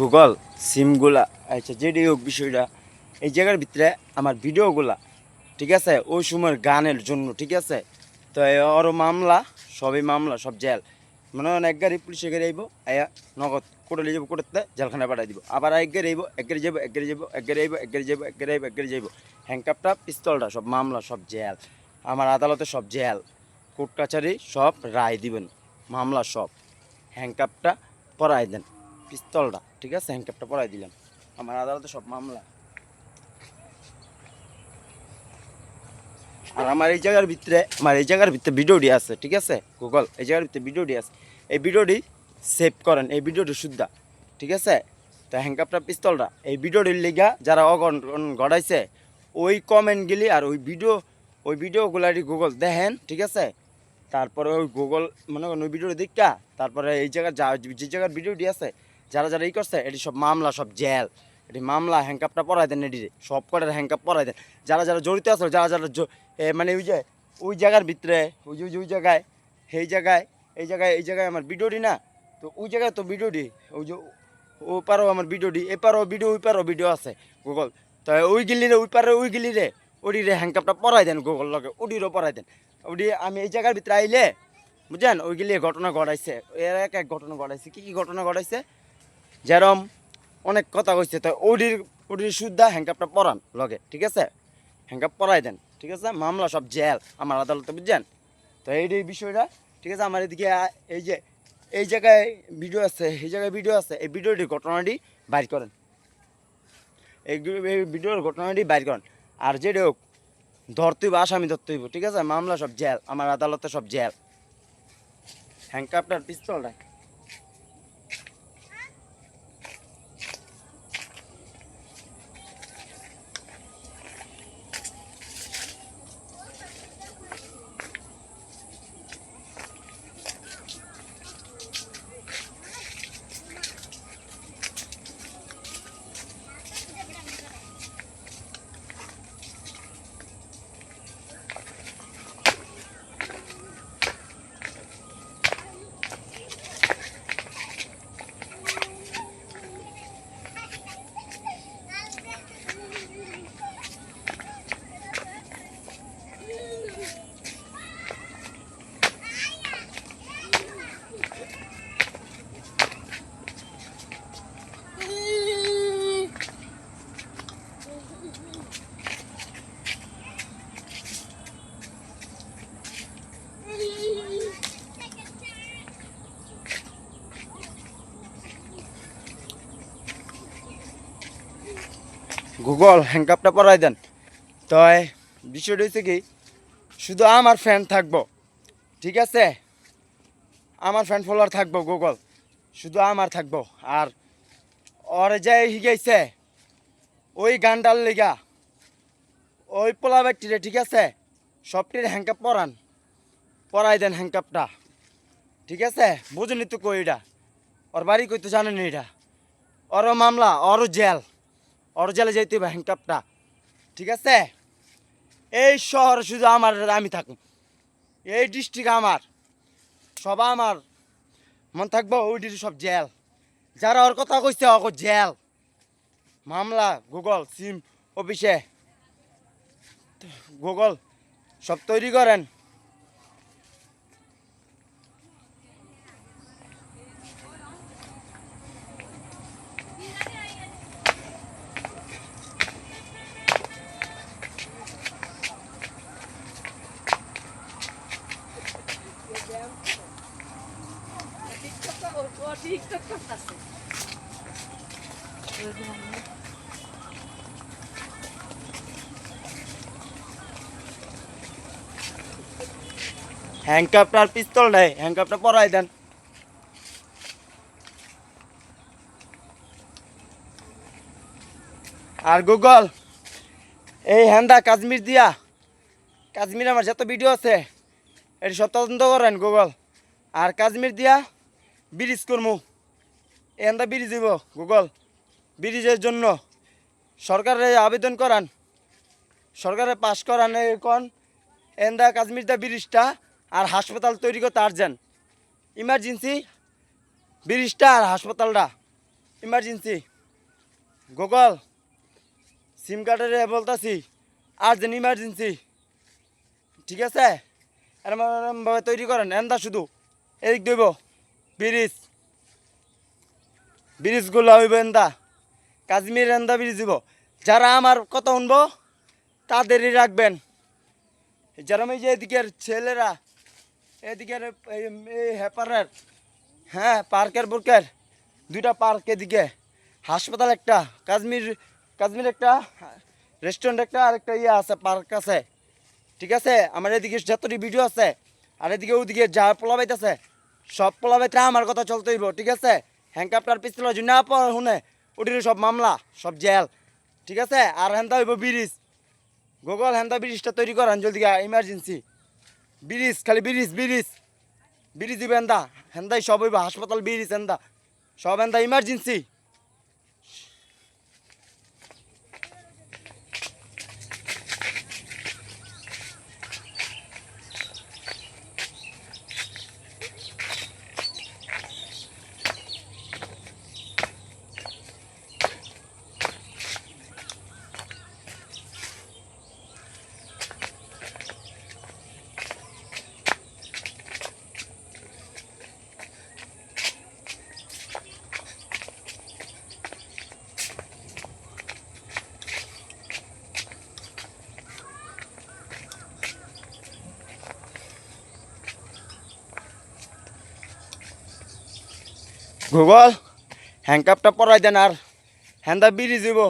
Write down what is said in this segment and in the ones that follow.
Google সিমগুলা আচ্ছা যেটি হোক বিষয়টা এই জায়গার ভিতরে আমার ভিডিওগুলা ঠিক আছে ওই সময়ের গানের জন্য ঠিক আছে। তো ওরও মামলা সবই মামলা সব জেল মানে এক গাড়ি পুলিশে গাড়ি আইব আয়া নগদ কোর্টে নিয়ে যাবো কোর্টেতে জেলখানায় পাঠাই দিব আবার এক গাড়ি আইব এক গাড়ি যাবো এক গাড়ি যাবো এক গাড়ি আইব এক গাড়ি যাবো এক গাড়ি আইব এক গাড়ি যাইব হ্যান্ডকাপটা পিস্তলটা সব মামলা সব জেল আমার আদালতে সব জেল কোর্ট কাছারি সব রায় দিবেন মামলা সব হ্যান্ডকাপটা পরাই দেন পিস্তলটা ঠিক আছে হ্যান্ডকাপটা পরাই দিলাম আমার আদালতে সব মামলা। আর আমার এই জায়গার ভিতরে ভিডিওটি আছে ঠিক আছে গুগল এই জায়গার ভিতরে ভিডিওটি আছে এই ভিডিওটি সেভ করেন এই ভিডিওটি শুদ্ধা ঠিক আছে। তো হ্যান্ডকাপটা পিস্তলটা এই ভিডিওটির লিগা যারা অঘটন ঘটাইছে ওই কমেন্টগুলি আর ওই ভিডিওগুলারি গুগল দেখেন ঠিক আছে। তারপরে ওই গুগল মনে করেন ওই ভিডিওটি দেখা তারপরে এই জায়গার যে জায়গার ভিডিওটি আছে যারা যারা এই করছে এটি সব মামলা সব জেল এটি মামলা হ্যান্ডকাপটা পরাই দেন এটি সব কটার হ্যান্ডকাপ পরাই দেন যারা যারা জড়িত আছে যারা যারা মানে ওই জায়গার ভিতরে ওই জায়গায় এই জায়গায় এই জায়গায় আমার ভিডিওটি না তো ওই জায়গায় তো ভিডিওটি ওই যে ও পারো আমার ভিডিওটি এপারও ভিডিও ওই পারও ভিডিও আছে গুগল। তো ওই গিলিরে ওই পারে ওই গিলিরে ওটিরে হ্যান্ডকাপটা পরাই দেন গুগল লগে ওটিরও পরাই দেন ওটি আমি এই জায়গার ভিতরে আইলে বুঝছেন ওইগুলি ঘটনা ঘটাইছে এর এক এক ঘটনা ঘটাইছে কী ঘটনা ঘটাইছে যেরম অনেক কথা কইছে। তো ওটির শুদ্ধা হ্যান্ডকাপটা পরান লগে ঠিক আছে হ্যান্ডকাপ পরাই দেন ঠিক আছে মামলা সব জেল আমার আদালতে বুঝছেন। তো এই বিষয়টা ঠিক আছে আমার এদিকে এই যে এই জায়গায় ভিডিও আছে এই জায়গায় ভিডিও আছে এই ভিডিওটির ঘটনাটি বাইর করেন এই ভিডিওর ঘটনাটি বাইর করেন আর যেটা হোক ধরতে হইব আসামি ধরতে হইব ঠিক আছে মামলা সব জেল আমার আদালতে সব জেল হ্যান্ডকাপটার পিস্তলটা গুগল হ্যান্ডকাপটা পরাই দেন। তো বিষয়টা হচ্ছে কি শুধু আমার ফ্যান থাকবো ঠিক আছে আমার ফ্যান ফলোয়ার থাকবো গুগল শুধু আমার থাকবো আর ওর যে শিখাইছে ওই গানটার লেগা ওই পোলা ব্যক্তিরে ঠিক আছে সবটির হ্যান্ডকাপ পরাই দেন হ্যান্ডকাপটা ঠিক আছে বুঝুনি তো কই এটা ওর বাড়ি কই তো জানেন এটা ওরও মামলা ওরও জেলে যেতে হবে হ্যান্ডকাপটা ঠিক আছে। এই শহরে শুধু আমার আমি থাকুন এই ডিস্ট্রিক্ট আমার সব আমার মন থাকবো ওইটির সব জেল যারা ওর কথা কইছে ওকে জেল মামলা গুগল সিম অফিসে গুগল সব তৈরি করেন। হ্যান্ডকাপটা আর পিস্তল নেই হ্যান্ডকাপটা পরাই দেন। আর গুগল এই হ্যান্ডা কাশ্মীর আমার যত ভিডিও আছে এটি সব তদন্ত করেন গুগল আর কাশ্মীর দিয়া ব্রিজ করমু এই হ্যান্ডা ব্রিজ দিব গুগল ব্রিজের জন্য সরকারে আবেদন করান সরকারে পাশ করান এখন এন্দা কাশ্মীর দা ব্রিজটা আর হাসপাতাল তৈরি করতে আর্জেন্ট ইমার্জেন্সি ব্রিজটা আর হাসপাতালটা ইমার্জেন্সি গুগল সিম কার্ডের বলতাছি আর্জেন্ট ইমার্জেন্সি, ঠিক আছে? এরমভাবে তৈরি করেন এন্দা শুধু এদিক দেব ব্রিজগুলো হইব এন্দা কাশ্মীর এন্দা ব্রিজ দিব। যারা আমার কথা শুনবো তাদেরই রাখবেন। যেরম এই যে এদিকের ছেলেরা এদিকের হেপারের, হ্যাঁ পার্কের বুর্কের দুইটা পার্ক, এদিকে হাসপাতাল একটা, কাশ্মীর একটা রেস্টুরেন্ট একটা, আর একটা ইয়ে আছে পার্ক আছে, ঠিক আছে? আমার এদিকে যতটি ভিডিও আছে আর এদিকে ওদিকে যা পোলাবাইতেছে সব পোলাবাইতে আমার কথা চলতে হইব, ঠিক আছে? হ্যাংকাপটার পিস্তল না শুনে ওটির সব মামলা সব জেল, ঠিক আছে? আর হেন্দা হইব ব্রিজ গুগল হেন্দা ব্রিজটা তৈরি করেন জলদি, ইমার্জেন্সি ব্রিজ, খালি ব্রিজ দিব হেন্দা, হেন্দাই সব হইব হাসপাতাল ব্রিজ হেন্দা সব হেন্দা ইমার্জেন্সি। গুগল হ্যাংকাপটা পরাই দেন আর হেন্দা ব্রিজ হইব,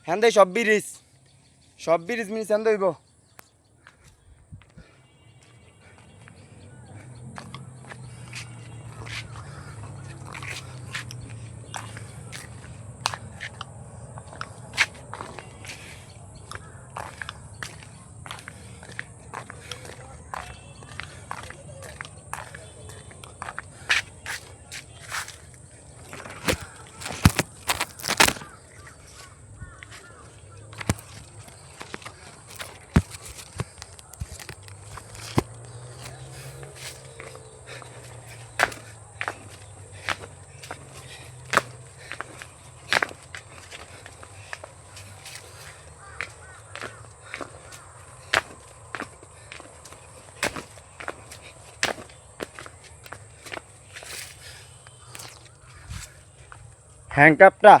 হেন্দাই সব ব্রিজ মিনিস হেন্দা হইব। হ্যাংকাপটা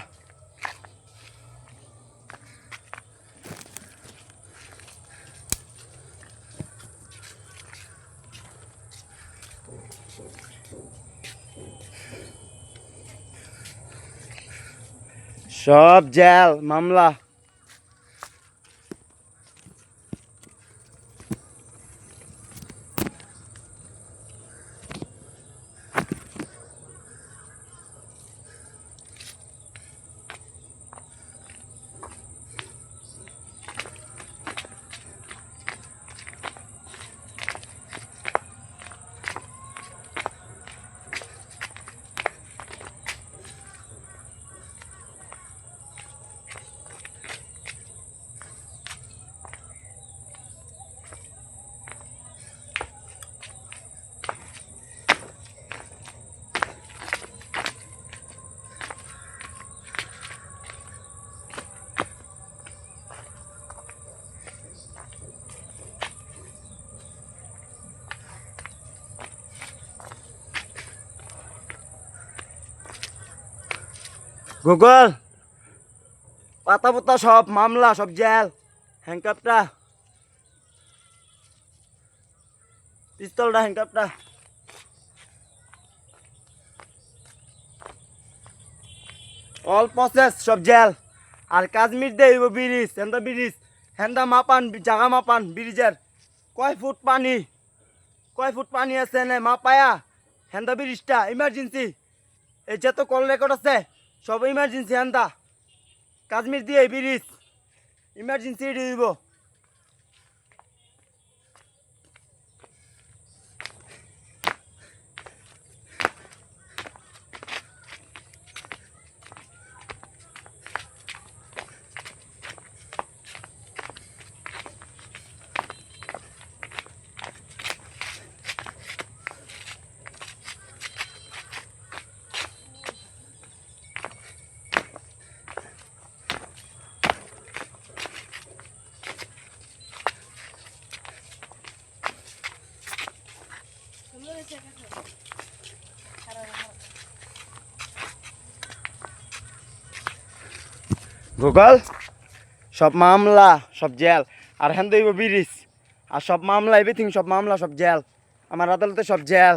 সব জেল মামলা। গুগল পাতা পাতা সব মামলা সব জেল, হ্যাংকাপটা পিস্তলটা হ্যাংকাপটা অল প্রসেস সব জেল। আর কাশ্মীর দিয়ে হইব ব্রিজ হেন্দা মাপান জাগা মাপান ব্রিজের কয় ফুট পানি আছে না মাপায়া হেন্দা ব্রিজটা ইমার্জেন্সি। এই যে তো কল রেকর্ড আছে সব ইমার্জেন্সি হেন্দা কাশ্মীর দিয়ে ব্রিজ ইমার্জেন্সি দিব। গুগল সব মামলা সব জেল আর হ্যান দইব ব্রিজ আর সব মামলা এভরিথিং সব মামলা সব জেল আমার আদালতে সব জেল